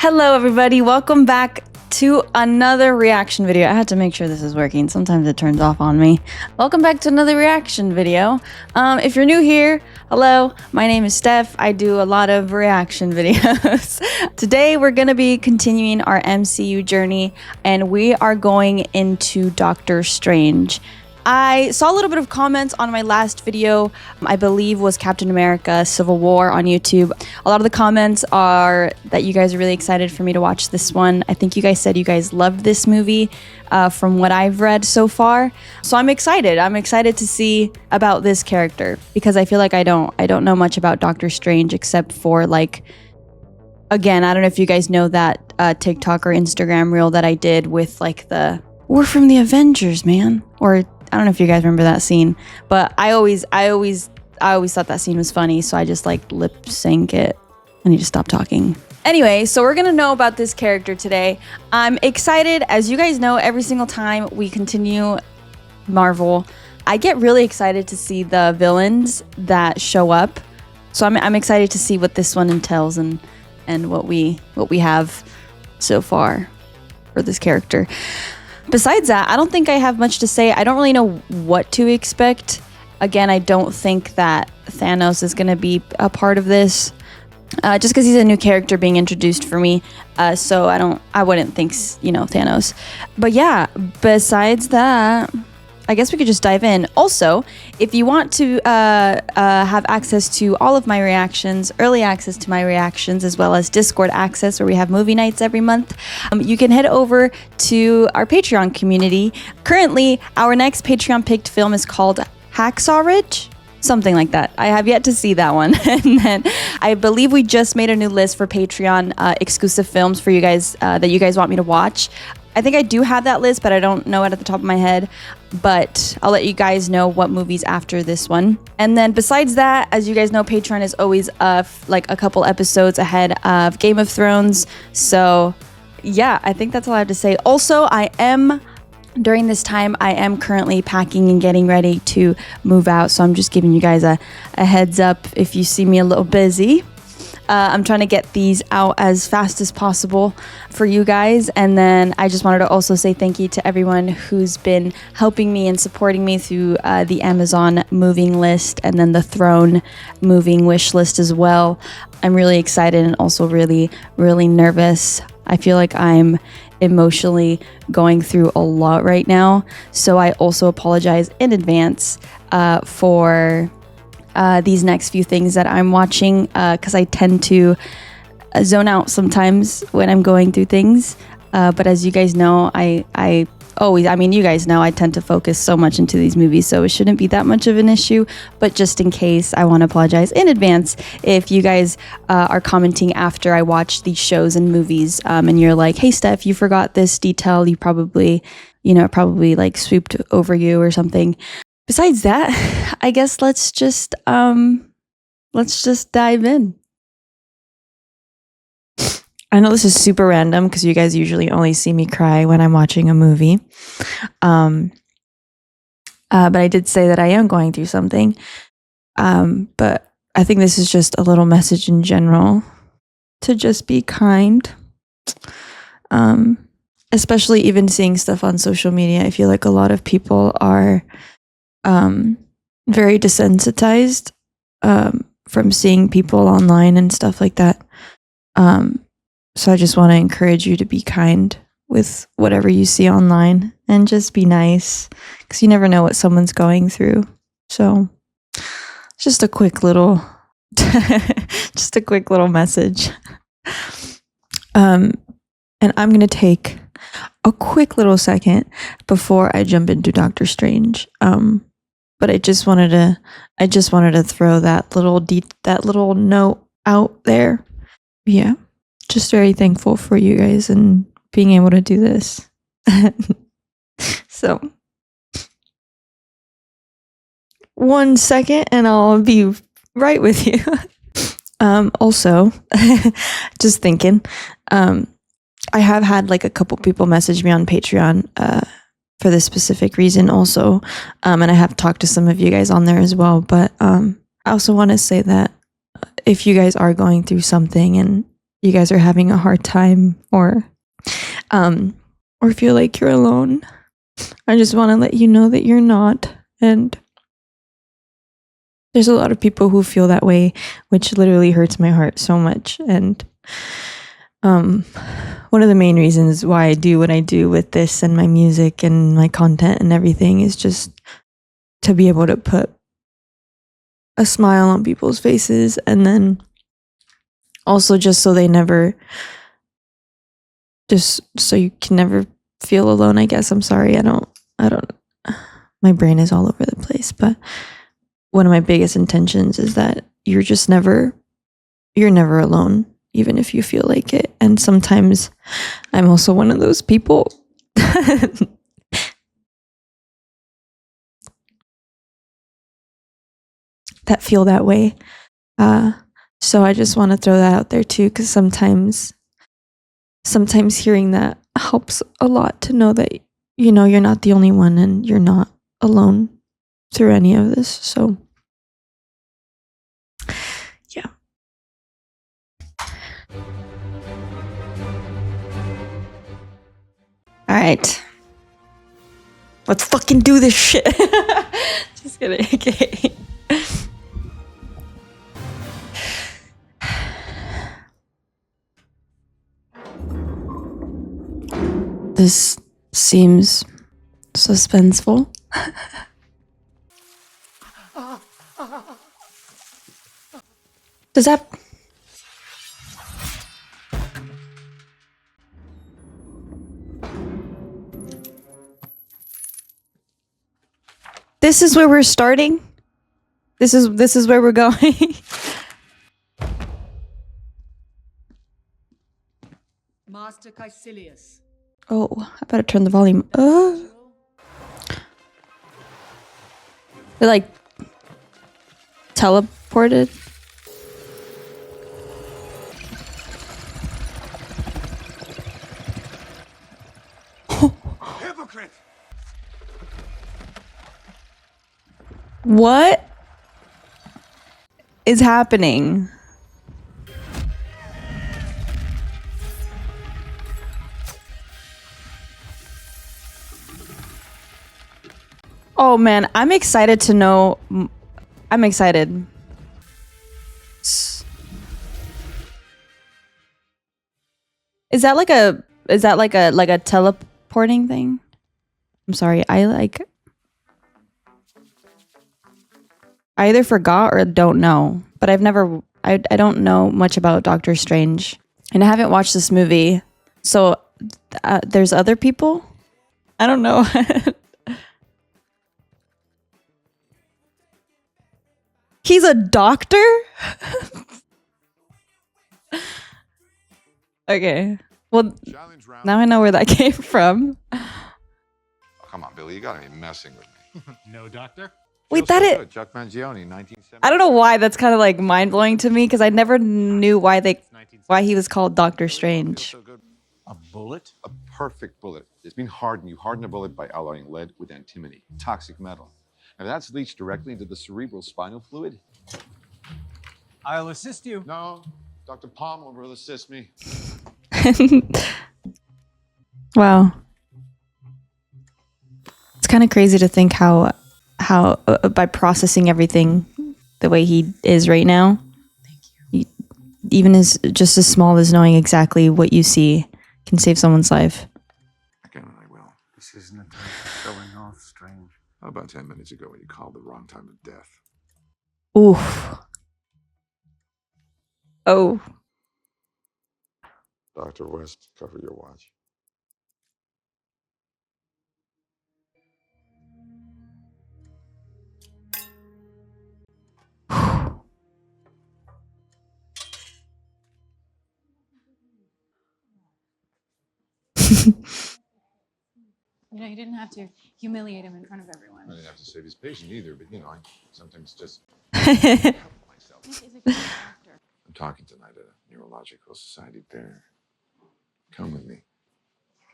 Hello everybody, welcome back to another reaction video. I had to make sure this is working. Sometimes it turns off on me. Welcome back to another reaction video. If you're new here, hello, my name is Stef. I do a lot of reaction videos. Today we're gonna be continuing our MCU journey and we are going into Doctor Strange. I saw a little bit of comments on my last video, I believe was Captain America Civil War on YouTube. A lot of the comments are that you guys are really excited for me to watch this one. I think you guys said you guys loved this movie from what I've read so far. So I'm excited. I'm excited to see about this character because I feel like I don't know much about Doctor Strange except for like, again, I don't know if you guys know that TikTok or Instagram reel that I did with like we're from the Avengers, man. Or I don't know if you guys remember that scene, but I always thought that scene was funny, so I just like lip sync it. I need to stop talking. Anyway, so we're gonna know about this character today. I'm excited. As you guys know, every single time we continue Marvel, I get really excited to see the villains that show up. So I'm excited to see what this one entails and what we have so far for this character. Besides that, I don't think I have much to say. I don't really know what to expect. Again, I don't think that Thanos is going to be a part of this, just because he's a new character being introduced for me. So I wouldn't think, Thanos. But yeah, besides that, I guess we could just dive in. Also, if you want to have access to all of my reactions, early access to my reactions, as well as Discord access where we have movie nights every month, you can head over to our Patreon community. Currently, our next Patreon picked film is called Hacksaw Ridge. Something like that. I have yet to see that one. And then I believe we just made a new list for Patreon exclusive films for you guys that you guys want me to watch. I think I do have that list, but I don't know it at the top of my head. But I'll let you guys know what movies after this one. And then besides that, as you guys know, Patreon is always like a couple episodes ahead of Game of Thrones. So yeah, I think that's all I have to say. Also, during this time, I am currently packing and getting ready to move out. So I'm just giving you guys a heads up if you see me a little busy. I'm trying to get these out as fast as possible for you guys. And then I just wanted to also say thank you to everyone who's been helping me and supporting me through the Amazon moving list and then the Throne moving wish list as well. I'm really excited and also really, really nervous. I feel like I'm emotionally going through a lot right now. So I also apologize in advance for these next few things that I'm watching because I tend to zone out sometimes when I'm going through things. But as you guys know, you guys know I tend to focus so much into these movies, so it shouldn't be that much of an issue. But just in case, I want to apologize in advance if you guys are commenting after I watch these shows and movies and you're like, hey, Steph, you forgot this detail. You probably like swooped over you or something. Besides that, I guess let's just dive in. I know this is super random because you guys usually only see me cry when I'm watching a movie. But I did say that I am going through something. But I think this is just a little message in general to just be kind. Especially even seeing stuff on social media. I feel like a lot of people are very desensitized from seeing people online and stuff like that. So I just want to encourage you to be kind with whatever you see online and just be nice because you never know what someone's going through. So just a quick little message. And I'm going to take a quick little second before I jump into Doctor Strange. But I just wanted to throw that little note out there. Yeah. Just very thankful for you guys and being able to do this. So 1 second and I'll be right with you. Also, just thinking, I have had like a couple people message me on Patreon for this specific reason also. And I have talked to some of you guys on there as well. But I also want to say that if you guys are going through something and you guys are having a hard time or feel like you're alone, I just want to let you know that you're not. And there's a lot of people who feel that way, which literally hurts my heart so much. And one of the main reasons why I do what I do with this and my music and my content and everything is just to be able to put a smile on people's faces, and then also just so they never, just so you can never feel alone, I guess. I'm sorry. I don't, my brain is all over the place, but one of my biggest intentions is that you're never alone, even if you feel like it. And sometimes I'm also one of those people that feel that way. So I just want to throw that out there too, because sometimes hearing that helps a lot, to know that, you know, you're not the only one and you're not alone through any of this. So yeah. All right. Let's fucking do this shit. Just kidding. Okay. This seems suspenseful. Does that... This is where we're starting? This is where we're going? Master Caecilius. Oh, I better turn the volume up. They're like teleported. Hypocrite! What is happening? Oh man, I'm excited to know. I'm excited. Is that like a teleporting thing? I'm sorry. I either forgot or don't know, but I don't know much about Doctor Strange, and I haven't watched this movie. So there's other people? I don't know. He's a doctor? Okay. Well, now I know where that came from. Oh, come on, Billy, you gotta be messing with me. No, doctor? Wait, that it... Chuck Mangione, 1970. I don't know why that's kind of like mind-blowing to me, because I never knew why he was called Doctor Strange. A bullet? A perfect bullet. It's been hardened. You harden a bullet by alloying lead with antimony, toxic metal. And that's leached directly into the cerebral spinal fluid. I'll assist you. No, Dr. Palmer will assist me. Wow. It's kind of crazy to think how by processing everything the way he is right now, even as just as small as knowing exactly what you see can save someone's life. Again, I will. This isn't a time for showing off, Strange. How about 10 minutes ago when you called the wrong time of death? Oof. Oh. Dr. West, cover your watch. You know, you didn't have to humiliate him in front of everyone. I didn't have to save his patient either, but you know, I sometimes just Nick myself. is a good actor. I'm talking tonight at a neurological society fair. Come with me.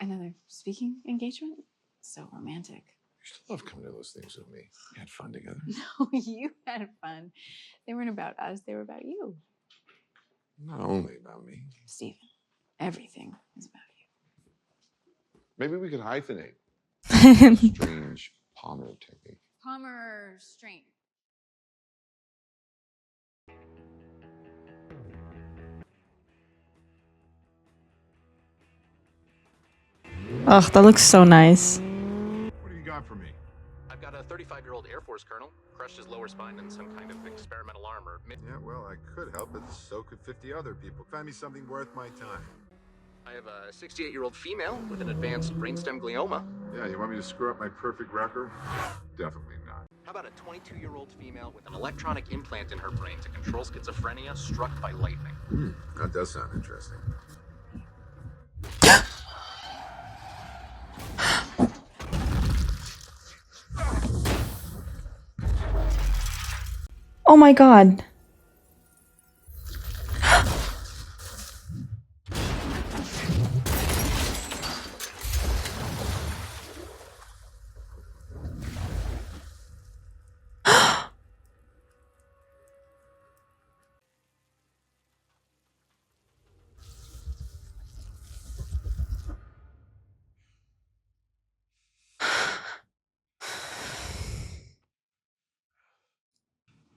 Another speaking engagement? So romantic. You used to love coming to those things with me. We had fun together. No, you had fun. They weren't about us, they were about you. Not only about me. Stephen, everything is about Maybe we could hyphenate. you. Strange Palmer technique. Palmer strain. Oh, that looks so nice. What do you got for me? I've got a 35-year-old Air Force colonel, crushed his lower spine in some kind of experimental armor. Yeah, well, I could help, but so could 50 other people. Find me something worth my time. I have a 68-year-old female with an advanced brainstem glioma. Yeah, you want me to screw up my perfect record? Definitely not. How about a 22-year-old female with an electronic implant in her brain to control schizophrenia struck by lightning? That does sound interesting. Oh my god.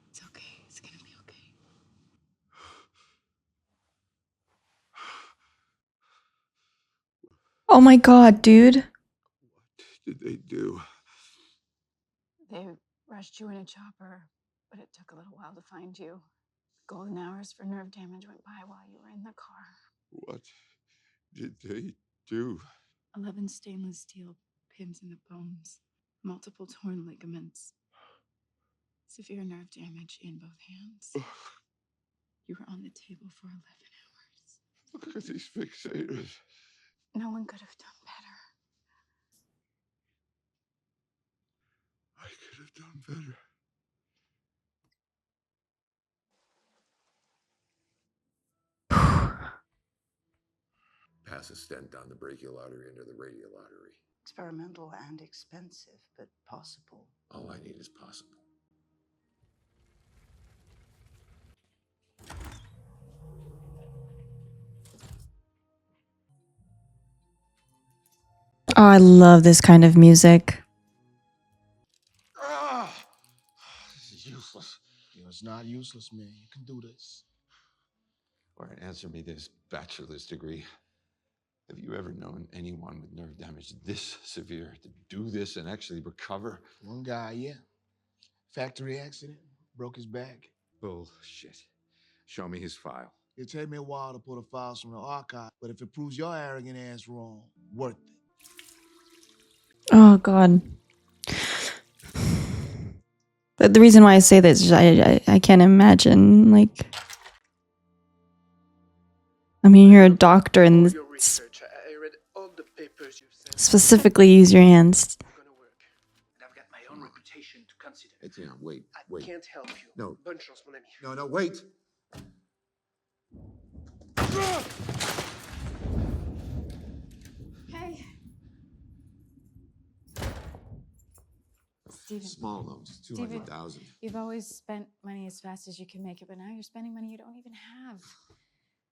It's okay. It's gonna be okay. Oh my god, dude. What did they do? They rushed you in a chopper, but it took a little while to find you. Golden hours for nerve damage went by while you were in the car. What did they do? 11 stainless steel pins in the bones, multiple torn ligaments, severe nerve damage in both hands. You were on the table for 11 hours. Look at these fixators. No one could have done better. I could have done better. Pass a stent down the brachial artery into the radial artery. Experimental and expensive, but possible. All I need is possible. Oh, I love this kind of music. This is useless. It's not useless, man. You can do this. All right, answer me this bachelor's degree. Have you ever known anyone with nerve damage this severe to do this and actually recover? One guy, yeah. Factory accident, broke his back. Bullshit. Show me his file. It take me a while to pull the files from the archive, but if it proves your arrogant ass wrong, worth it. Oh god. But the reason why I say this is I can't imagine, like, I mean, you're a doctor and Your research. I read all the papers you sent. specifically use your hands. It's gonna work. And I've got my own reputation to consider. Etienne, wait, I wait. can't help you. No. Bonne chance, mon ami. No, wait. Hey. Stephen, Small loans, 200,000. you've always spent money as fast as you can make it, but now you're spending money you don't even have.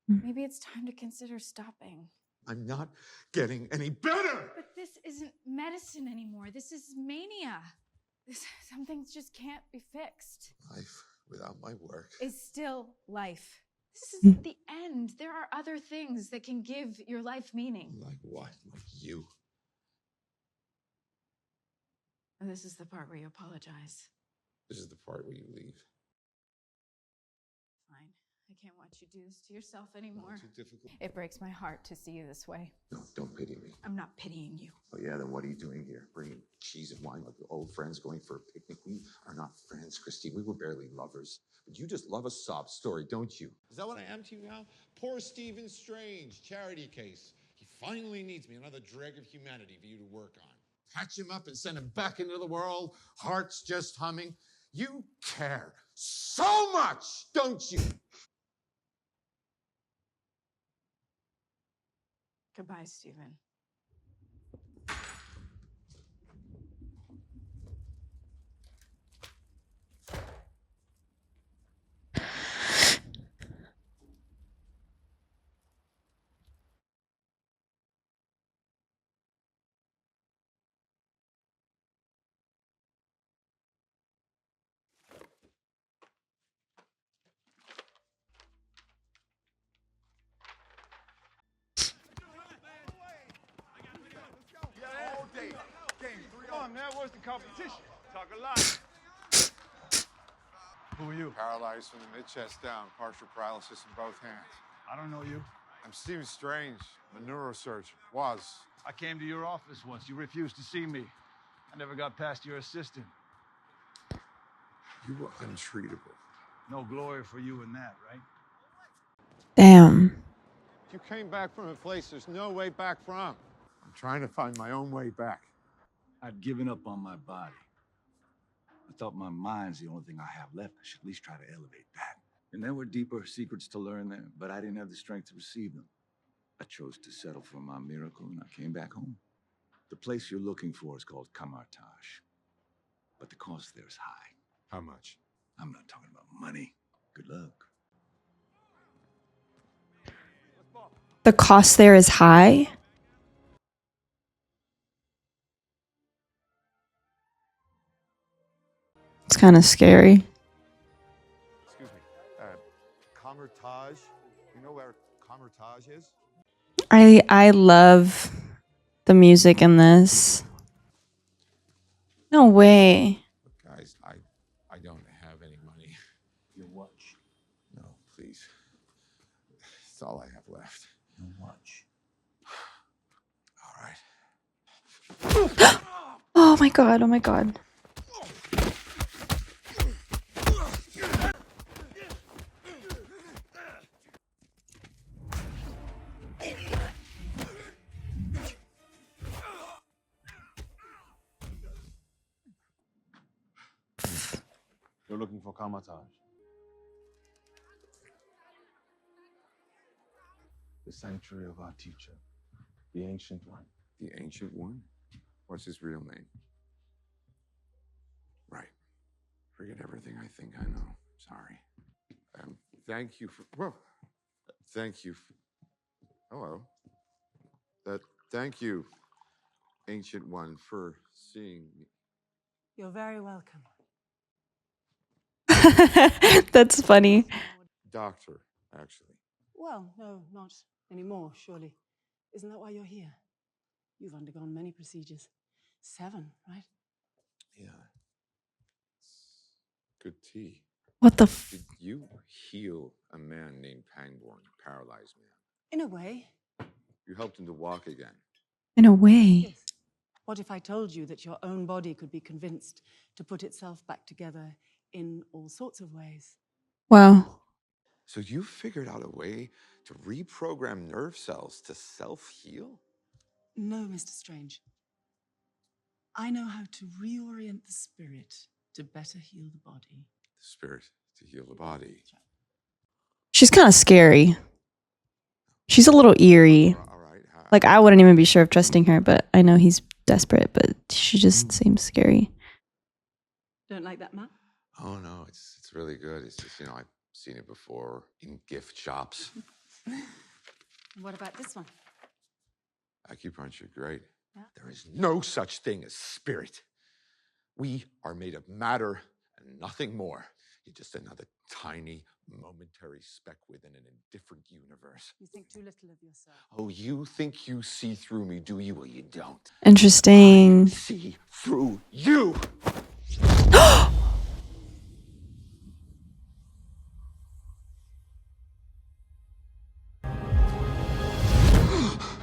Maybe it's time to consider stopping. I'm not getting any better. But this isn't medicine anymore. This is mania. Some things just can't be fixed. Life without my work. Is still life. This isn't the end. There are other things that can give your life meaning. Like what? Like you? And this is the part where you apologize. This is the part where you leave. Fine. I can't watch you do this to yourself anymore. Too difficult. It breaks my heart to see you this way. No, don't pity me. I'm not pitying you. Oh yeah, then what are you doing here? Bringing cheese and wine like old friends going for a picnic? We are not friends, Christine. We were barely lovers. But you just love a sob story, don't you? Is that what I am to you now? Poor Stephen Strange, charity case. He finally needs me, another dreg of humanity for you to work on. Patch him up and send him back into the world, hearts just humming. You care so much, don't you? Goodbye, Stephen. was the competition? Talk a lot. Who are you? Paralyzed from the mid-chest down, partial paralysis in both hands. I don't know you. I'm Stephen Strange. I'm a neurosurgeon. Was. I came to your office once. You refused to see me. I never got past your assistant. You were untreatable. No glory for you in that, right? Damn. You came back from a place there's no way back from. I'm trying to find my own way back. I'd given up on my body. I thought my mind's the only thing I have left. I should at least try to elevate that. And there were deeper secrets to learn there, but I didn't have the strength to receive them. I chose to settle for my miracle, and I came back home. The place you're looking for is called Kamar-Taj. But the cost there is high. How much? I'm not talking about money. Good luck. The cost there is high. It's kind of scary. Excuse me. Kamar-Taj. You know where Kamar-Taj is? I love the music in this. No way. Look, guys, I don't have any money. Your watch. No, please. It's all I have left. Your watch. All right. Oh my god, oh my god. You're looking for Kamar-Taj. The sanctuary of our teacher, the Ancient One. The Ancient One? What's his real name? Right. Forget everything I think I know. Sorry. Thank you for... Well, thank you. Hello. Thank you, Ancient One, for seeing me. You're very welcome. That's funny. Doctor, actually. Well, no, not anymore, surely. Isn't that why you're here? You've undergone many procedures. 7, right? Yeah. Good tea. What the f- Did you heal a man named Pangborn, paralyzed man? In a way. You helped him to walk again. In a way. Yes. What if I told you that your own body could be convinced to put itself back together in all sorts of ways? Wow. So you figured out a way to reprogram nerve cells to self-heal? No, Mr. Strange. I know how to reorient the spirit to better heal the body. The spirit to heal the body. She's kind of scary. She's a little eerie. All right. Like, I wouldn't even be sure of trusting her, but I know he's desperate, but she just seems scary. Don't like that, Matt? Oh, no, it's really good. It's just, I've seen it before in gift shops. What about this one? Acupuncture, great. Yeah. There is no such thing as spirit. We are made of matter and nothing more. You're just another tiny, momentary speck within an indifferent universe. You think too little of yourself. Oh, you think you see through me, do you? Well, you don't. Interesting. See through you!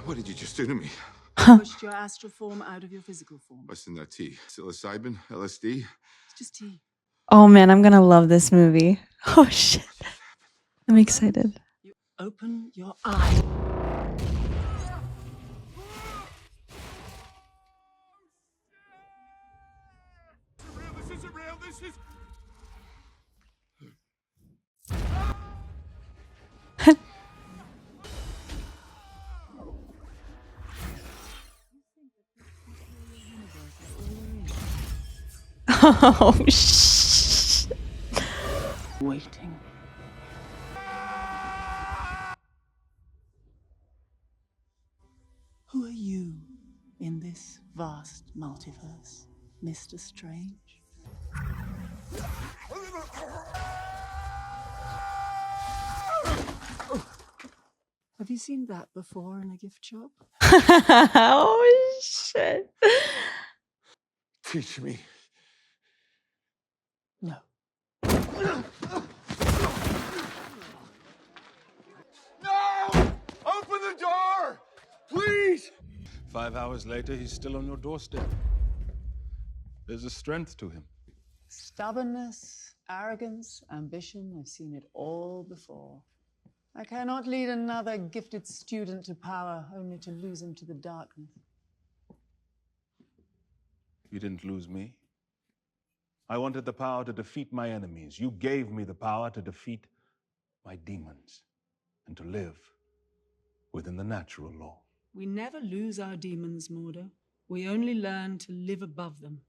What did you just do to me? Pushed your astral form out of your physical form. What's in that tea? Psilocybin? LSD? It's just tea. Oh man, I'm gonna love this movie. Oh shit. I'm excited. You open your eye. This isn't real. This is... Oh shit. Waiting. Who are you in this vast multiverse, Mr. Strange? Have you seen that before in a gift shop? Oh shit. Teach me. No. No! Open the door! Please! 5 hours later, he's still on your doorstep. There's a strength to him. Stubbornness, arrogance, ambition, I've seen it all before. I cannot lead another gifted student to power only to lose him to the darkness. You didn't lose me. I wanted the power to defeat my enemies. You gave me the power to defeat my demons and to live within the natural law. We never lose our demons, Mordo. We only learn to live above them.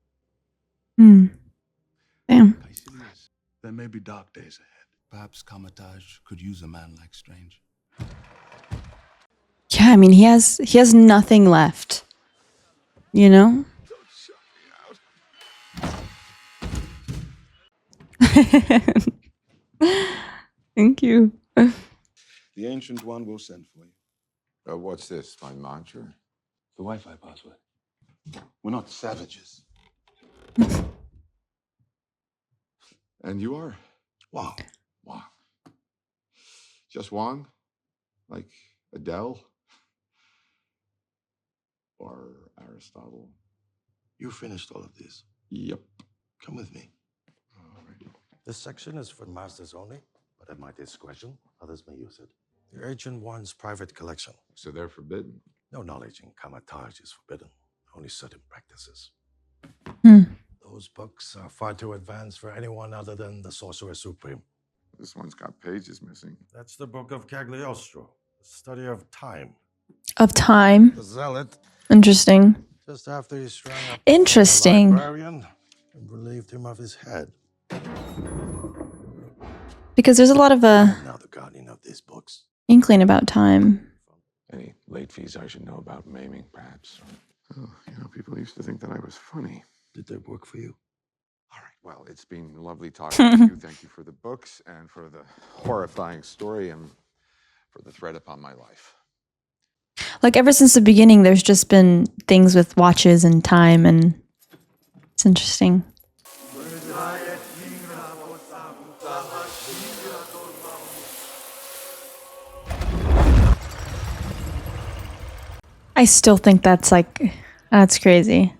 Hmm. Damn. Caecilius, there may be dark days ahead. Perhaps Kamar-Taj could use a man like Strange. Yeah, I mean, he has nothing left. You know? Don't shut me out. Thank you. The Ancient One will send for you. What's this, my mantra? The Wi-Fi password. We're not savages. And you are? Wow. Wong. Just Wong? Like Adele? Or Aristotle? You finished all of this. Yep. Come with me. All right. This section is for masters only, but at my discretion, others may use it. The Ancient One's private collection. So they're forbidden. No knowledge in Kamar-Taj is forbidden. Only certain practices. Hmm. Those books are far too advanced for anyone other than the Sorcerer Supreme. This one's got pages missing. That's the book of Cagliostro, the study of time. Of time. The zealot, Interesting. just after he strung up Interesting. the librarian and relieved him of his head. Because there's a lot of Now the guardian of these books. inkling about time. Any late fees I should know about maiming, perhaps? Oh, people used to think that I was funny. Did they work for you? All right, well, it's been lovely talking to you. Thank you for the books and for the horrifying story and for the threat upon my life. Like ever since the beginning, there's just been things with watches and time, and it's interesting. I still think that's crazy.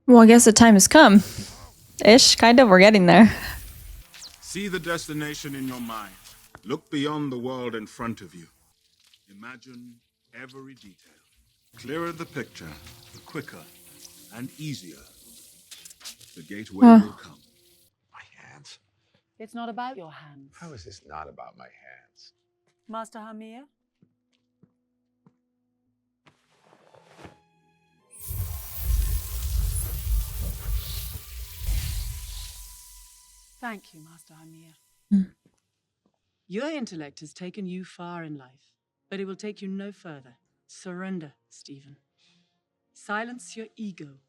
Well, I guess the time has come. Ish, kind of, we're getting there. See the destination in your mind. Look beyond the world in front of you. Imagine every detail. Clearer the picture, the quicker and easier the gateway will come. My hands? It's not about your hands. How is this not about my hands? Master Hamir? Thank you, Master Hamir. Your intellect has taken you far in life, but it will take you no further. Surrender, Stephen. Silence your ego,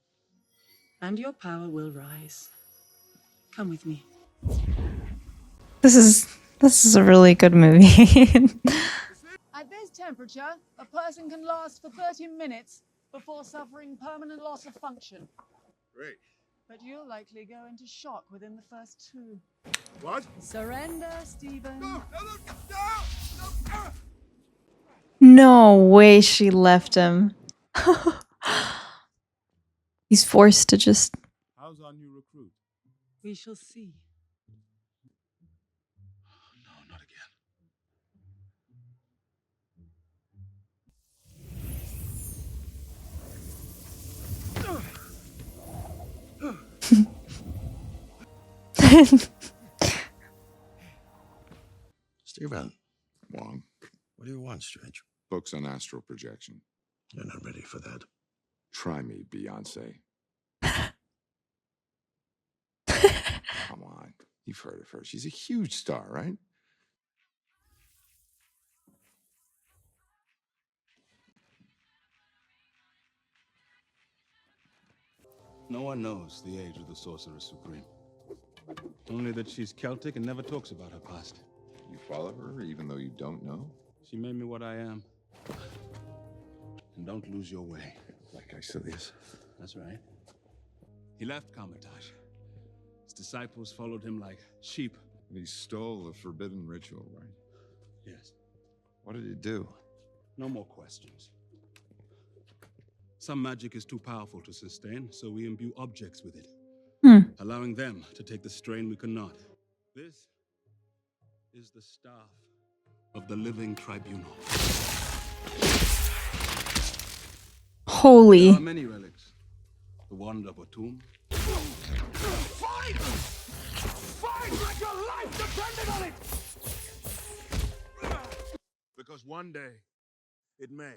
and your power will rise. Come with me. This is a really good movie. At this temperature, a person can last for 30 minutes before suffering permanent loss of function. Great. But you'll likely go into shock within the first 2. What? Surrender, Stephen. No! No way she left him. He's forced to just... How's our new recruit? We shall see. No, not again. Stephen, Wong. what do you want, Strange? Books on astral projection. You're not ready for that. Try me, Beyonce. Come on. You've heard of her. She's a huge star, right? No one knows the age of the Sorcerer Supreme. Only that she's Celtic and never talks about her past. You follow her even though you don't know? She made me what I am. And don't lose your way. Like Icilius. That's right. He left Kamar-Taj. His disciples followed him like sheep. And he stole the forbidden ritual, right? Yes. What did he do? No more questions. Some magic is too powerful to sustain, so we imbue objects with it, allowing them to take the strain we cannot. This is the staff of the living tribunal. Holy. There are many relics. The wand of a tomb. Fight! Fight like your life depended on it! Because one day, it may.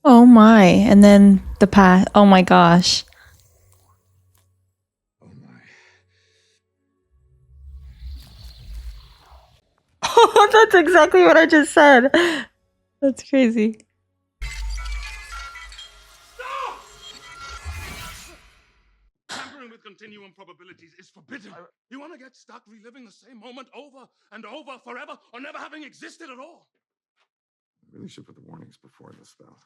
Oh my. And then the path. Oh my gosh. Oh my. Oh, that's exactly what I just said. That's crazy. Tampering with continuum probabilities is forbidden. You want to get stuck reliving the same moment over and over forever, or never having existed at all? I really should put the warnings before the spell.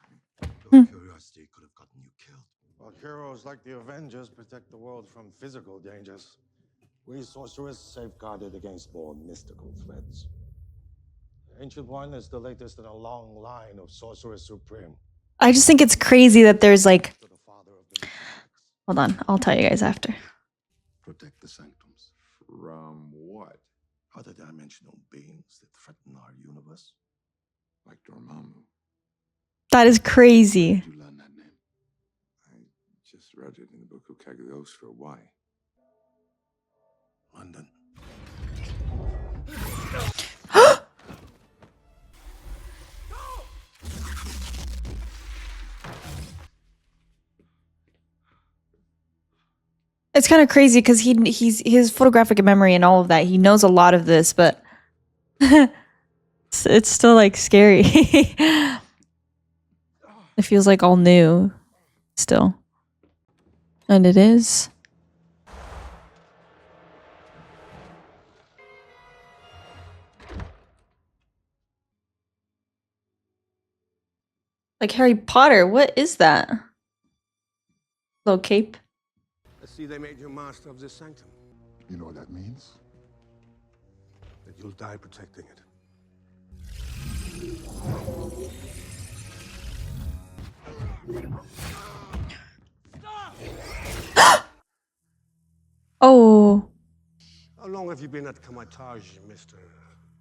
Your curiosity could have gotten you killed. While heroes like the Avengers protect the world from physical dangers, we sorcerers safeguarded against more mystical threats. The Ancient One is the latest in a long line of Sorcerer Supreme. I just think it's crazy that there's like... Hold on, I'll tell you guys after. Protect the sanctums. From what? Other dimensional beings that threaten our universe. Like Dormammu. That is crazy. Did you learn that name? I just read it in the book of Cagliostro. Why? London. It's kind of crazy because he's his photographic memory and all of that. He knows a lot of this, but it's still like scary. It feels like all new still. And it is. Like Harry Potter, what is that? Little cape. I see they made you master of this sanctum. You know what that means? That you'll die protecting it. Oh. How long have you been at Kamar-Taj, Mr.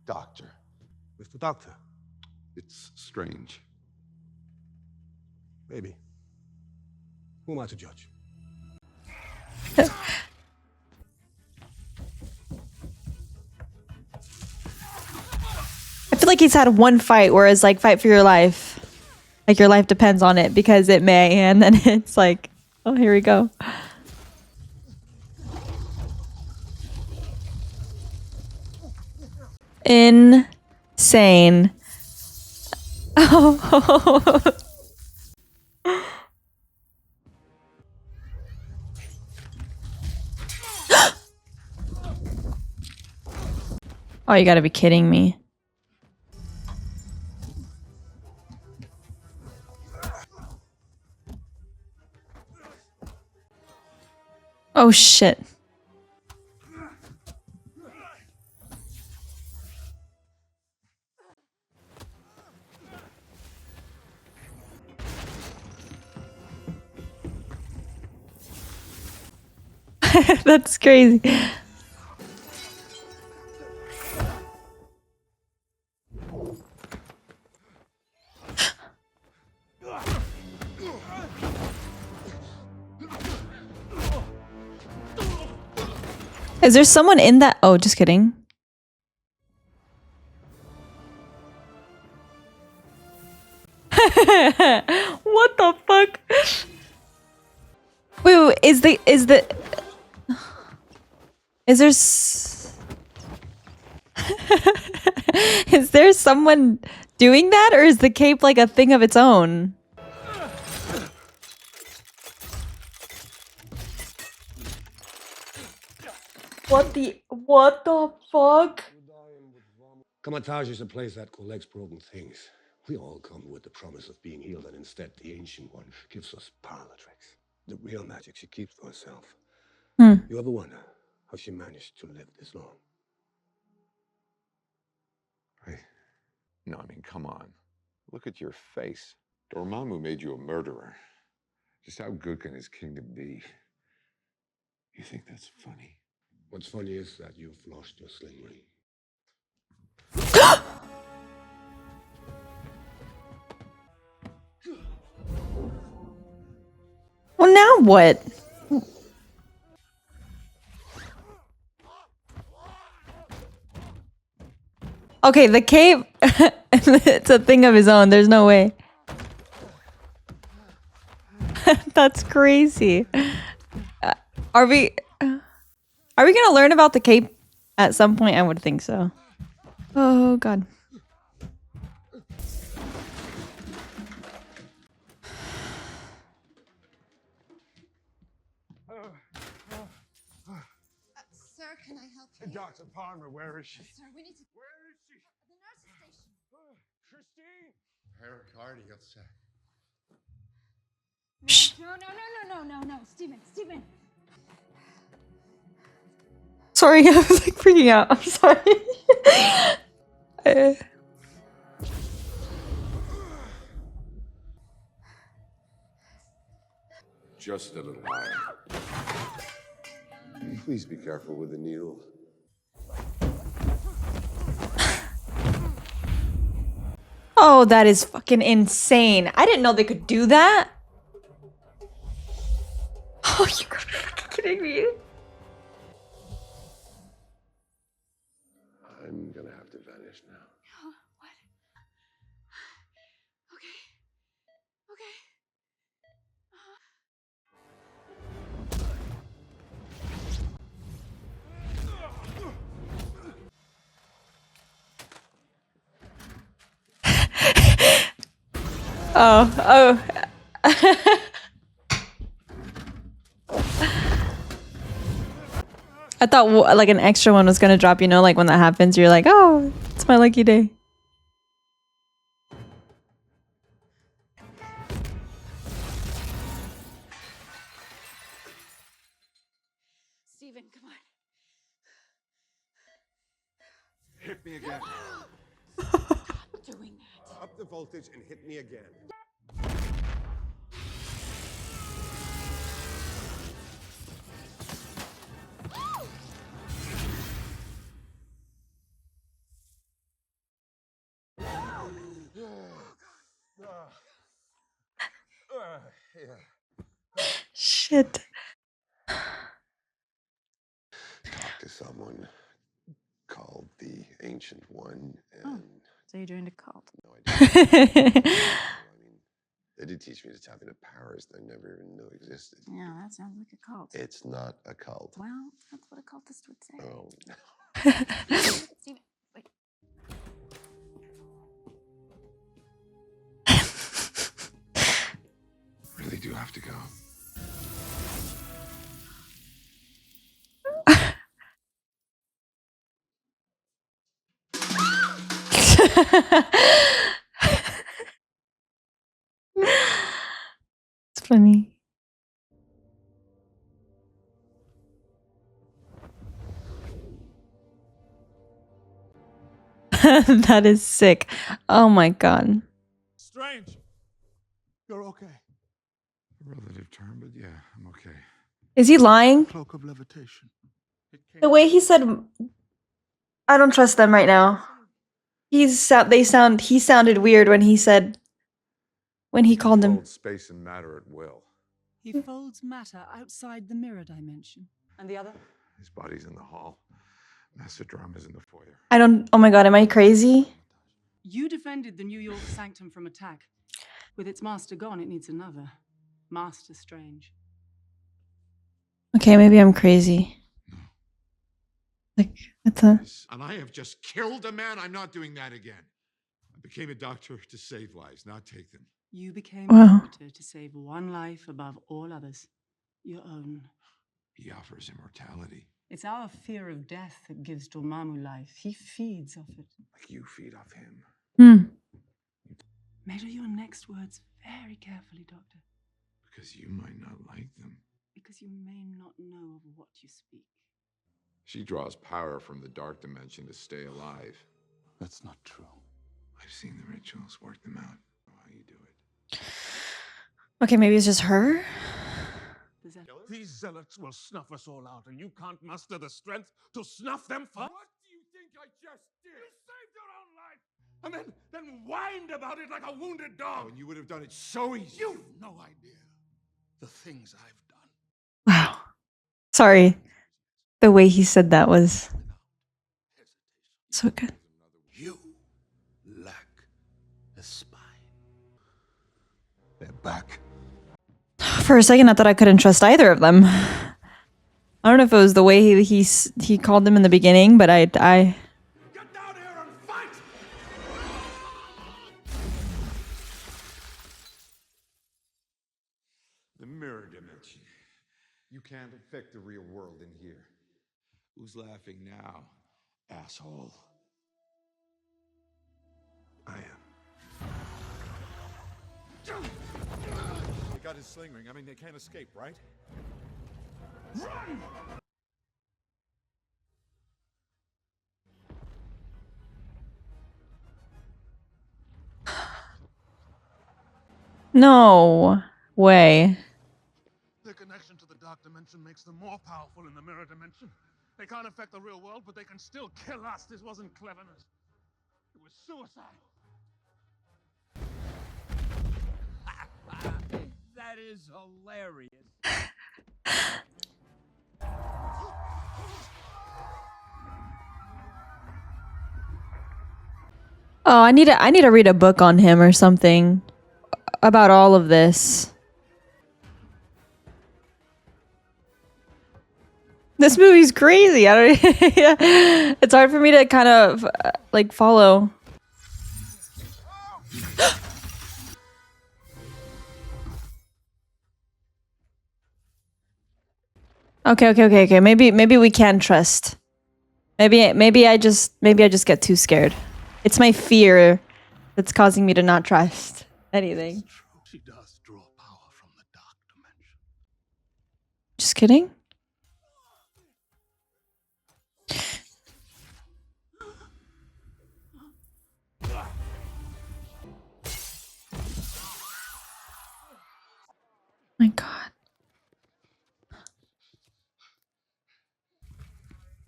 Doctor. Mr. Doctor? It's strange. Maybe. Who am I to judge? I feel like he's had one fight, whereas like fight for your life. Like your life depends on it because it may, and then it's like, oh, here we go. Insane. Oh. Oh, you gotta be kidding me. Oh, shit. That's crazy. Is there someone in that? Oh, just kidding. What the fuck? Wait, is there is there someone doing that, or is the cape like a thing of its own? What the fuck? Kamar-Taj is a place that collects broken things. We all come with the promise of being healed, and instead the Ancient One gives us parlor tricks. The real magic she keeps to herself. You ever wonder how she managed to live this long? Right? No, I mean, come on. Look at your face. Dormammu made you a murderer. Just how good can his kingdom be? You think that's funny? What's funny is that you've lost your sling ring. Well, now what? Okay, the cave. It's a thing of his own. There's no way. That's crazy. Are we gonna learn about the cape at some point? I would think so. Oh god. Sir, can I help you? Dr. Palmer, where is she? Sir, we need to... Where is she? The nurse's station. Christine! No, Stephen. Sorry, I was like freaking out. I'm sorry. Just a little while. Please be careful with the needle. Oh, that is fucking insane. I didn't know they could do that. Oh, you gotta be fucking kidding me. I'm gonna have to vanish now. What? Okay. Oh. I thought like an extra one was gonna drop, you know, like when that happens, you're like, oh, it's my lucky day. Stephen, come on. Hit me again. Stop doing that. Up the voltage and hit me again. Shit. Talk to someone called the Ancient One, and So you joined a cult? no idea. I mean, they did teach me to tap into powers that I never even knew existed. Yeah, that sounds like a cult. It's not a cult. Well, that's what a cultist would say. Oh, Stephen, wait. really do have to go. It's funny. That is sick. Oh my god. Strange. You're okay. A relative term, but yeah, I'm okay. Is he lying? Cloak of levitation. The way he said, I don't trust them right now. He sounded weird when he said, when he called them. Hold space and matter at will. He folds matter outside the mirror dimension. And the other? His body's in the hall. Master Drama's in the foyer. Oh my god, am I crazy? You defended the New York Sanctum from attack. With its master gone, it needs another. Master Strange. Okay, maybe I'm crazy. Like, it's a... And I have just killed a man. I'm not doing that again. I became a doctor to save lives, not take them. You became Wow. a doctor to save one life above all others. Your own. He offers immortality. It's our fear of death that gives Dormammu life. He feeds off it. Like you feed off him. Measure your next words very carefully, Doctor. Because you might not like them. Because you may not know of what you speak. She draws power from the dark dimension to stay alive. That's not true. I've seen the rituals, work them out. How you do it. Okay, maybe it's just her. These zealots will snuff us all out, and you can't muster the strength to snuff them first? What do you think I just did? You saved your own life, and then whined about it like a wounded dog. Oh, and you would have done it so easy. You've no idea the things I've done. Wow. Sorry. The way he said that was so good. You lack a spine. They're back. For a second, I thought I couldn't trust either of them. I don't know if it was the way he called them in the beginning, but I Get down here and fight! The mirror dimension. You can't affect the real world in here. Who's laughing now, asshole? I am. They got his sling ring. I mean, they can't escape, right? Run! No way. Their connection to the dark dimension makes them more powerful in the mirror dimension. They can't affect the real world, but they can still kill us. This wasn't cleverness. It was suicide. That is hilarious. Oh, I need to read a book on him or something about all of this. This movie's crazy. I don't. It's hard for me to kind of like follow. Okay. Maybe we can trust. Maybe I just get too scared. It's my fear that's causing me to not trust anything. She does draw power from the dark dimension. Just kidding? My God.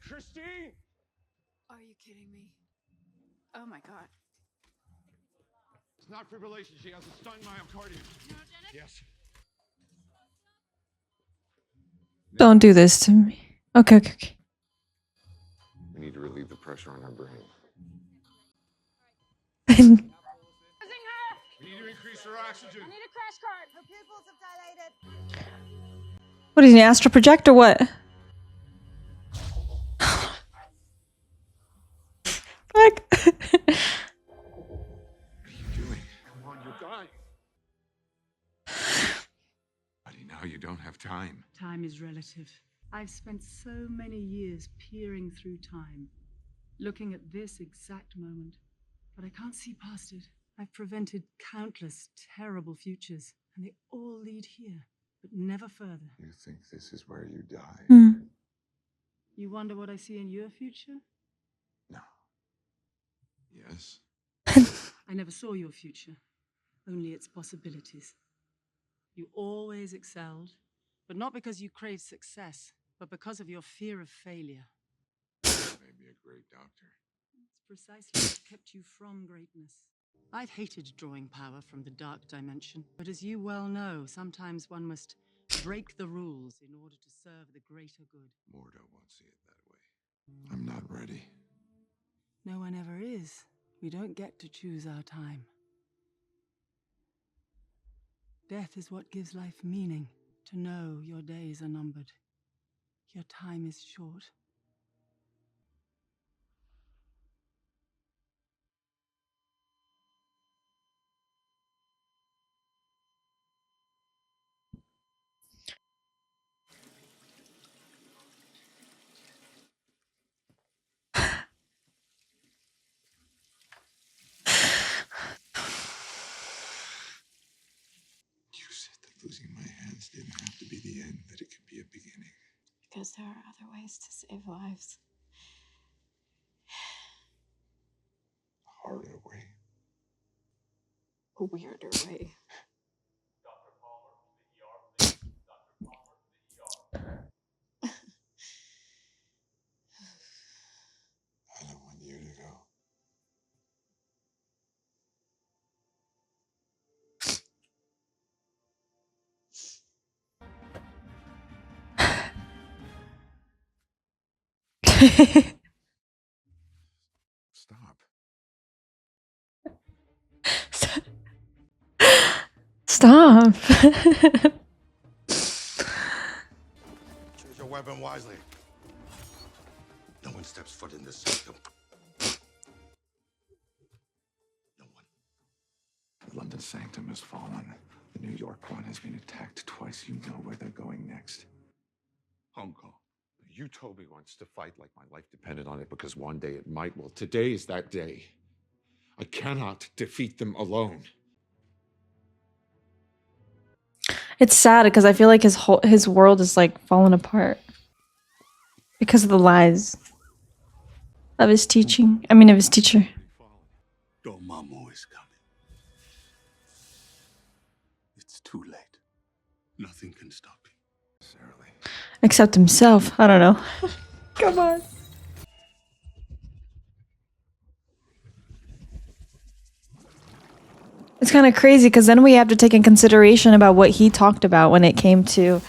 Christine! Are you kidding me? Oh my God. It's not fibrillation. She has a stunned myocardium. Yes. Don't do this to me. Okay. We need to relieve the pressure on her brain. We need to increase her oxygen. I need a crash cart. Her pupils have dilated. What is he, an astral project or what? Fuck. Come on, you're dying. Buddy, now you don't have time. Time is relative. I've spent so many years peering through time, looking at this exact moment, but I can't see past it. I've prevented countless terrible futures, and they all lead here, but never further. You think this is where you die? You wonder what I see in your future? No. Yes. I never saw your future, only its possibilities. You always excelled, but not because you craved success, but because of your fear of failure. Maybe a great doctor. It's precisely what kept you from greatness. I've hated drawing power from the dark dimension, but as you well know, sometimes one must break the rules in order to serve the greater good. Mordo won't see it that way. I'm not ready. No one ever is. We don't get to choose our time. Death is what gives life meaning, to know your days are numbered. Your time is short. losing my hands didn't have to be the end, that it could be a beginning. Because there are other ways to save lives. A harder way. A weirder way. I don't want you to go. Stop. Stop. Choose your weapon wisely. No one steps foot in this sanctum. No one. The London sanctum has fallen. The New York one has been attacked twice. You know where they're going next. Hong Kong. You told me once to fight like my life depended on it because one day it might. Well, today is that day. I cannot defeat them alone. It's sad because I feel like his world is like falling apart because of the lies of his teaching. I mean, of his teacher. Dormammu is coming. It's too late. Nothing can stop you. Except himself. I don't know. Come on. It's kind of crazy because then we have to take in consideration about what he talked about when it came to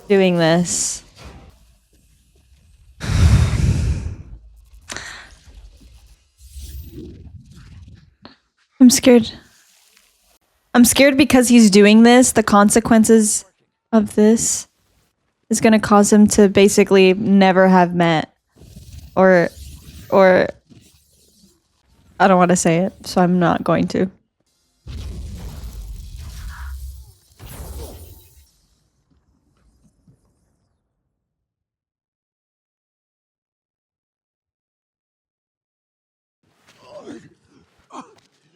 doing this. I'm scared. I'm scared because he's doing this. The consequences of this is going to cause him to basically never have met or I don't want to say it, so I'm not going to.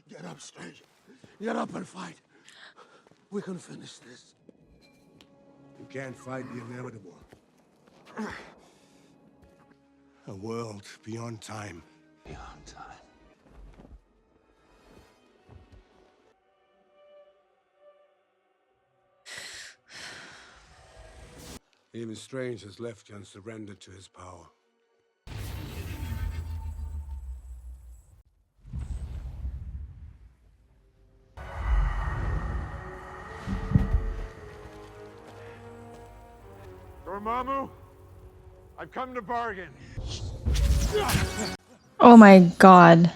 Get up, stranger. Get up and fight. We can finish this. You can't fight the inevitable. A world beyond time. Beyond time. Even Strange has left you and surrendered to his power. Dormammu, I've come to bargain. Oh my god.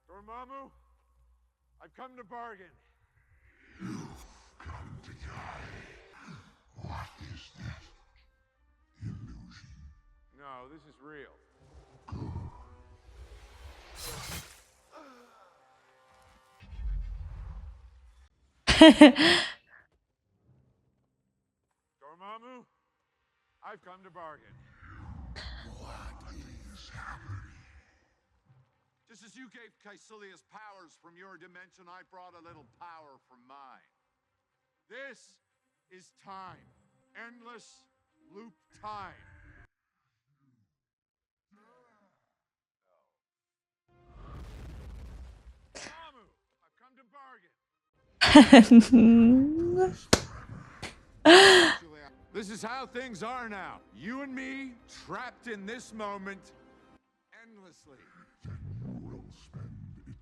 Dormammu, I've come to bargain. No, this is real. Dormammu, I've come to bargain. What is happening? Just as you gave Caecilius powers from your dimension, I brought a little power from mine. This is time. Endless loop time. Dormammu, I've come to bargain. This is how things are now. You and me, trapped in this moment, endlessly. Then you will spend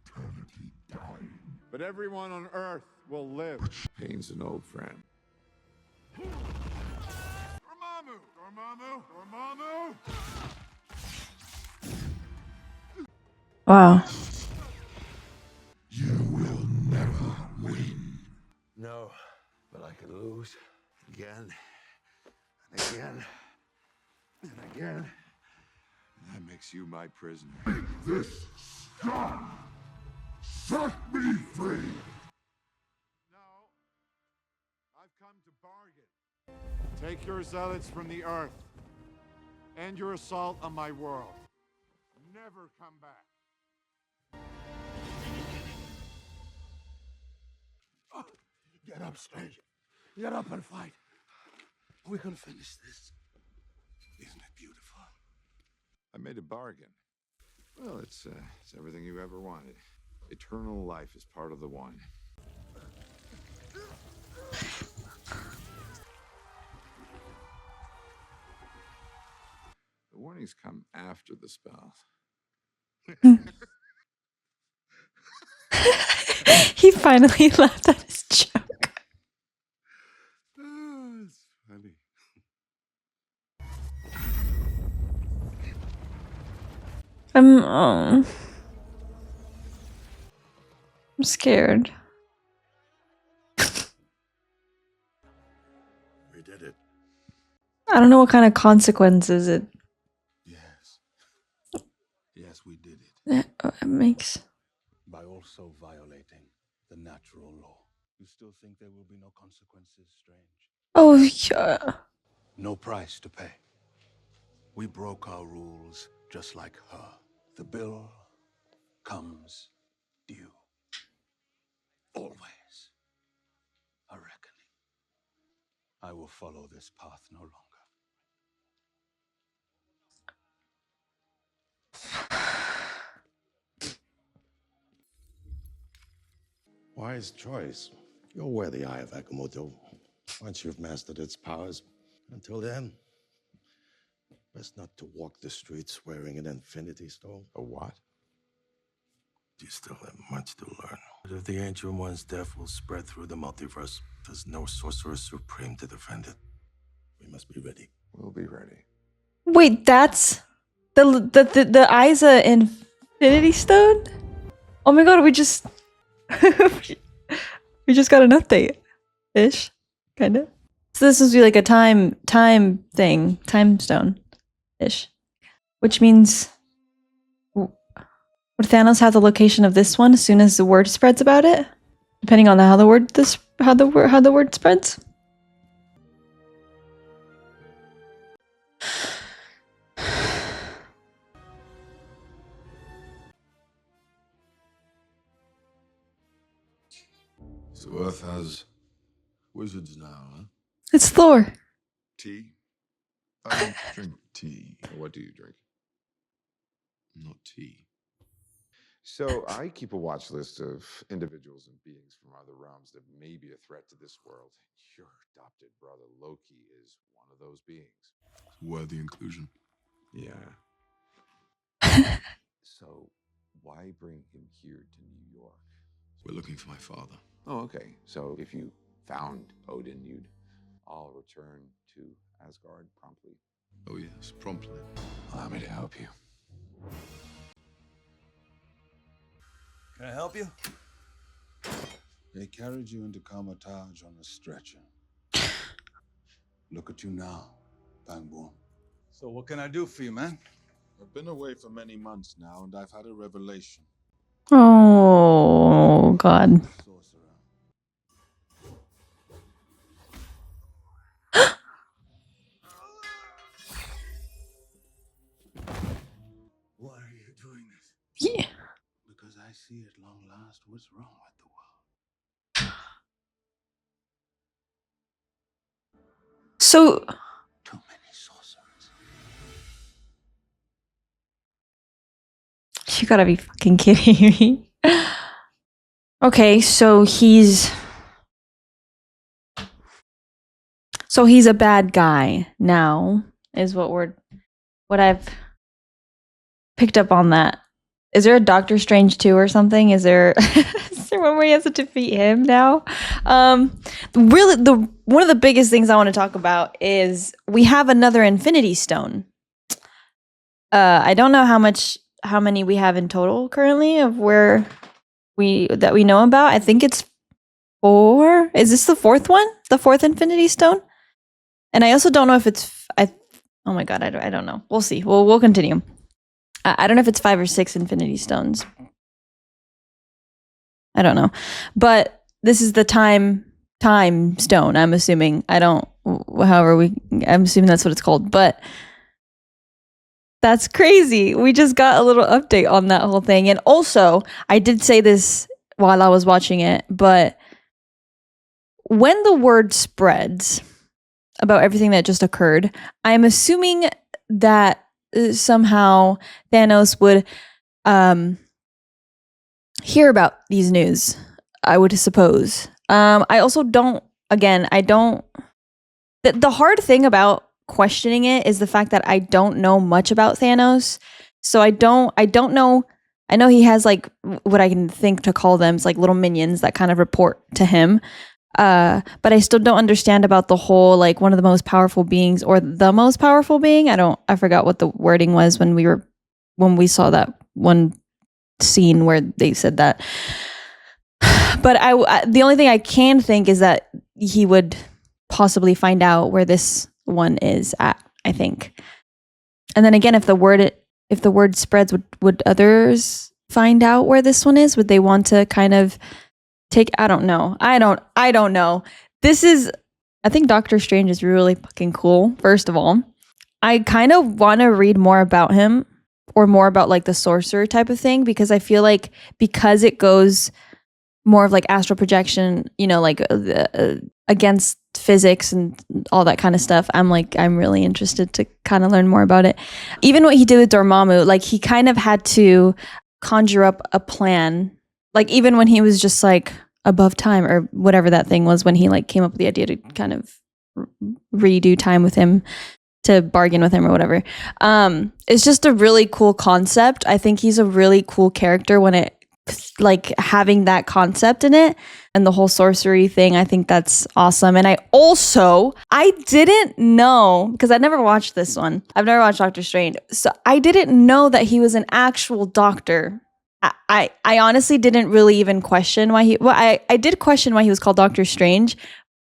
eternity dying. But everyone on Earth will live. Pain's an old friend. Dormammu! Dormammu! Dormammu! Wow. You will never win. No, but I can lose again and again and again. That makes you my prisoner. Make this stop! Set me free! No. I've come to bargain. Take your zealots from the earth. End your assault on my world. Never come back. Oh, get up, stranger. Get up and fight. We can finish this. Isn't it beautiful? I made a bargain. Well, it's everything you ever wanted. Eternal life is part of the one. The warnings come after the spell. He finally laughed at his joke. Oh, it's funny. I'm scared. We did it. I don't know what kind of consequences it Yes, we did it. it makes. By also violating the natural law. You still think there will be no consequences, Strange? Oh, yeah. No price to pay. We broke our rules just like her. The bill comes due. Always. A reckoning. I will follow this path no longer. Wise choice. You'll wear the Eye of Agamotto once you've mastered its powers. Until then, best not to walk the streets wearing an Infinity Stone. A what? You still have much to learn. But if the Ancient One's death will spread through the multiverse, there's no Sorcerer Supreme to defend it. We must be ready. We'll be ready. Wait, that's the eyes of Infinity Stone? Oh my god, we just we just got an update ish, kind of. So this must be like a time thing, time stone ish, which means would Thanos have the location of this one as soon as the word spreads about it, depending on how the word spreads. So Earth has wizards now, huh? It's Thor. Tea? I don't drink tea. What do you drink? Not tea. So I keep a watch list of individuals and beings from other realms that may be a threat to this world. Your adopted brother Loki is one of those beings. Worthy inclusion. Yeah. So why bring him here to New York? We're looking for my father. Oh, okay. So if you found Odin, you'd all return to Asgard promptly. Oh yes, promptly. Allow me to help you. Can I help you? They carried you into Kamar-Taj on a stretcher. Look at you now, Bang-Boom. So what can I do for you, man? I've been away for many months now, and I've had a revelation. Oh god. Sorcerer. Why are you doing this? Yeah. Because I see at long last what's wrong with the world. So Too many sorcerers. you gotta be fucking kidding me. Okay, so he's a bad guy now, is what I've picked up on that. Is there a Doctor Strange 2 or something? Is there one where he has to defeat him now? Really, one of the biggest things I want to talk about is we have another Infinity Stone. I don't know how many we have in total currently of where that we know about. I think it's 4. Is this the 4th one? The 4th Infinity Stone? And I also don't know if it's oh my god, I don't know. We'll see. We'll continue. I don't know if it's 5 or 6 Infinity Stones. I don't know. But this is the time stone, I'm assuming. I'm assuming that's what it's called. But that's crazy. We just got a little update on that whole thing. And also, I did say this while I was watching it, but when the word spreads about everything that just occurred, I'm assuming that somehow Thanos would hear about these news, I would suppose. I also don't, the hard thing about questioning it is the fact that I don't know much about Thanos. So I don't know. I know he has like what I can think to call them, it's like little minions that kind of report to him. But I still don't understand about the whole, like, one of the most powerful beings or the most powerful being. I forgot what the wording was when we saw that one scene where they said that. But the only thing I can think is that he would possibly find out where this one is at, I think. And then again, if the word spreads, would others find out where this one is? Would they want to kind of I don't know. I don't know. I think Doctor Strange is really fucking cool, first of all. I kind of want to read more about him, or more about like the sorcerer type of thing, because I feel like because it goes more of like astral projection, like against physics and all that kind of stuff, I'm really interested to kind of learn more about it. Even what he did with Dormammu, like he kind of had to conjure up a plan. Like even when he was just like above time or whatever that thing was, when he like came up with the idea to kind of redo time with him, to bargain with him or whatever. It's just a really cool concept. I think he's a really cool character when it like having that concept in it, and the whole sorcery thing. I think that's awesome. And I didn't know, because I never watched this one. I've never watched Doctor Strange. So I didn't know that he was an actual doctor. I honestly didn't really even question why I did question why he was called Doctor Strange.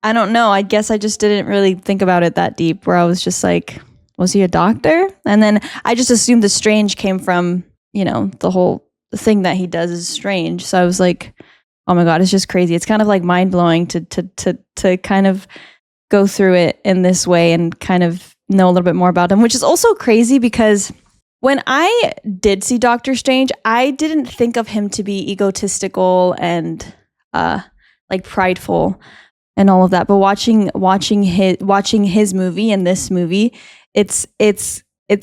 I don't know. I guess I just didn't really think about it that deep, where I was just like, was he a doctor? And then I just assumed the strange came from, the whole thing that he does is strange. So I was like, oh my God, it's just crazy. It's kind of like mind blowing to kind of go through it in this way and kind of know a little bit more about him, which is also crazy because when I did see Doctor Strange, I didn't think of him to be egotistical and like prideful and all of that. But watching his movie and this movie, it's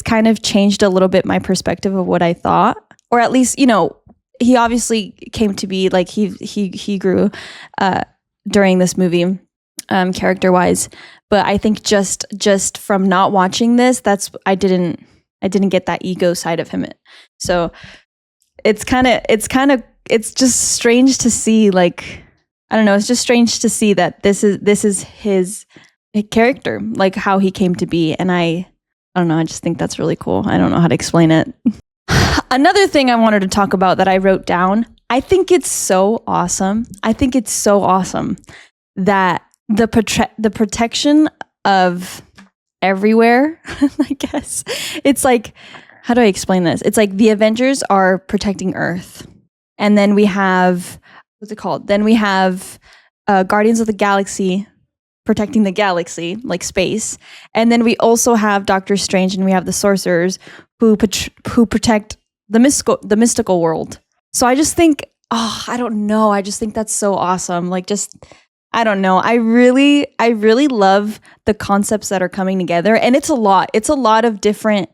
kind of changed a little bit my perspective of what I thought, or at least he obviously came to be like he grew during this movie, character wise. But I think just from not watching this, I didn't get that ego side of him. So it's just strange to see, like, I don't know. It's just strange to see that this is his character, like how he came to be. And I don't know. I just think that's really cool. I don't know how to explain it. Another thing I wanted to talk about that I wrote down, I think it's so awesome. I think it's so awesome that the protection of everywhere, I guess. It's like, how do I explain this? It's like the Avengers are protecting Earth. And then we have, what's it called? Then we have Guardians of the Galaxy protecting the galaxy, like space. And then we also have Doctor Strange, and we have the Sorcerers who protect the mystical world. So I just think, I don't know. I just think that's so awesome. Like, just, I don't know. I really love the concepts that are coming together. And it's a lot. It's a lot of different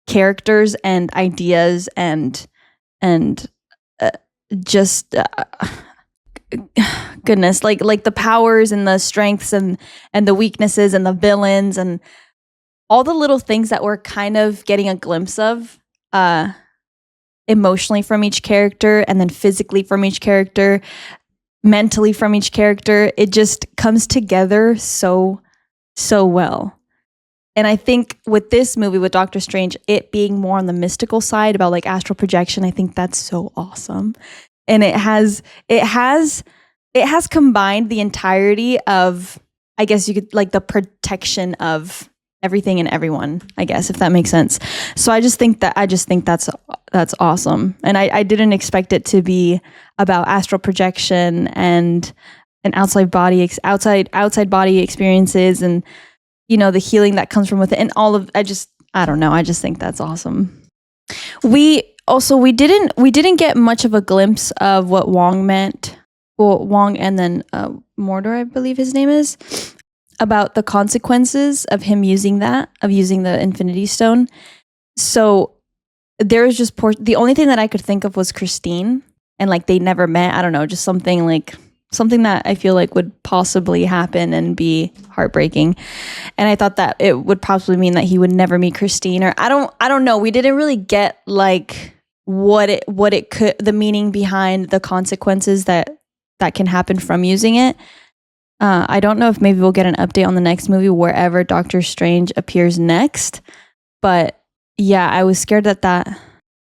characters and ideas and just goodness, like the powers and the strengths and the weaknesses and the villains and all the little things that we're kind of getting a glimpse of emotionally from each character, and then physically from each character, mentally from each character. It just comes together so well. And I think with this movie, with Doctor Strange, it being more on the mystical side about like astral projection, I think that's so awesome. And it has combined the entirety of, I guess you could, like, the protection of everything and everyone, I guess, if that makes sense. So I just think that's awesome. And I didn't expect it to be about astral projection and an outside body experiences, and the healing that comes from within, and all of, I don't know, I just think that's awesome. We didn't get much of a glimpse of what Wong meant. Well, Wong and then Mordor, I believe his name is, about the consequences of him using the Infinity Stone. So there was just the only thing that I could think of was Christine, and like they never met. I don't know, just something that I feel like would possibly happen and be heartbreaking. And I thought that it would possibly mean that he would never meet Christine, or I don't know. We didn't really get like what it could, the meaning behind the consequences that can happen from using it. I don't know if maybe we'll get an update on the next movie wherever Doctor Strange appears next. But yeah, I was scared that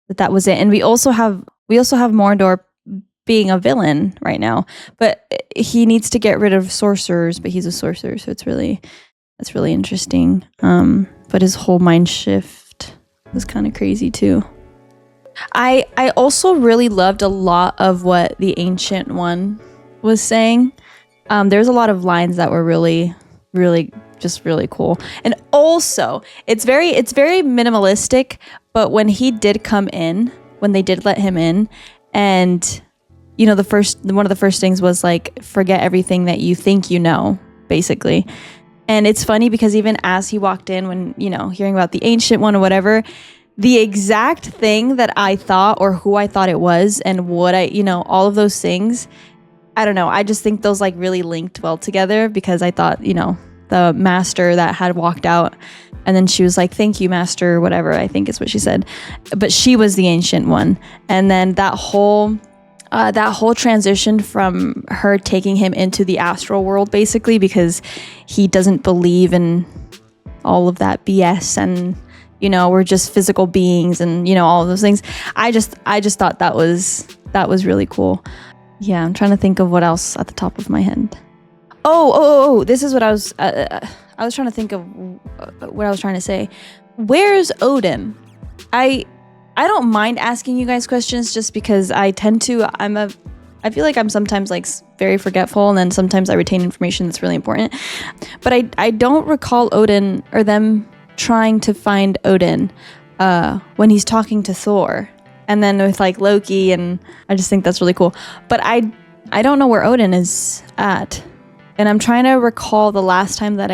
was it. And we also have Mordor being a villain right now, but he needs to get rid of sorcerers, but he's a sorcerer, so that's really interesting. But his whole mind shift was kind of crazy too. I also really loved a lot of what the Ancient One was saying. There's a lot of lines that were really, really, just really cool. And also, it's very minimalistic, but when he did come in, when they did let him in, and one of the first things was like, forget everything that you think you know, basically. And it's funny because even as he walked in, when, hearing about the Ancient One or whatever, the exact thing that I thought, or who I thought it was, and what all of those things, I don't know. I just think those like really linked well together, because I thought, the master that had walked out, and then she was like, thank you, master, whatever, I think is what she said. But she was the Ancient One. And then that whole transition from her taking him into the astral world, basically, because he doesn't believe in all of that BS, and we're just physical beings, and all of those things. I just thought that was really cool. Yeah, I'm trying to think of what else at the top of my head. Oh, this is what I was trying to think of what I was trying to say. Where's Odin? I don't mind asking you guys questions, just because I tend to, I feel like I'm sometimes like very forgetful, and then sometimes I retain information that's really important. But I don't recall Odin, or them trying to find Odin when he's talking to Thor, and then with like Loki, and I just think that's really cool. But I don't know where Odin is at, and I'm trying to recall the last time that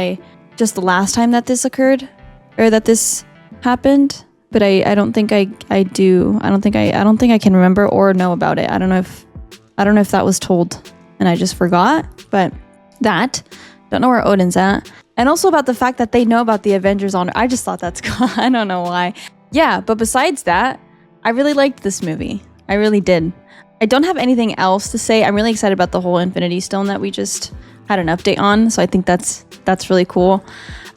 this occurred, or that this happened. But I don't think I do. I don't think I can remember or know about it. I don't know if that was told and I just forgot. But don't know where Odin's at. And also about the fact that they know about the Avengers on. I just thought that's cool. I don't know why. Yeah, but besides that, I really liked this movie. I really did. I don't have anything else to say. I'm really excited about the whole Infinity Stone that we just had an update on. So I think that's really cool.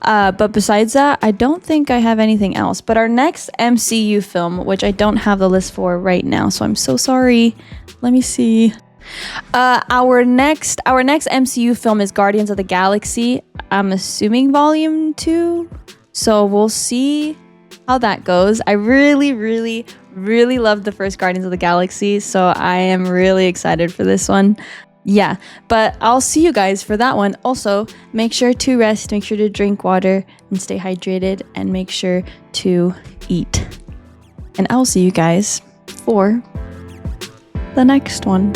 But besides that, I don't think I have anything else. But our next MCU film, which I don't have the list for right now, so I'm so sorry. Let me see. Our next MCU film is Guardians of the Galaxy. I'm assuming Volume 2. So we'll see how that goes. I really, really, really loved the first Guardians of the Galaxy, so I am really excited for this one. Yeah, but I'll see you guys for that one. Also, make sure to rest, make sure to drink water and stay hydrated, and make sure to eat. And I'll see you guys for the next one.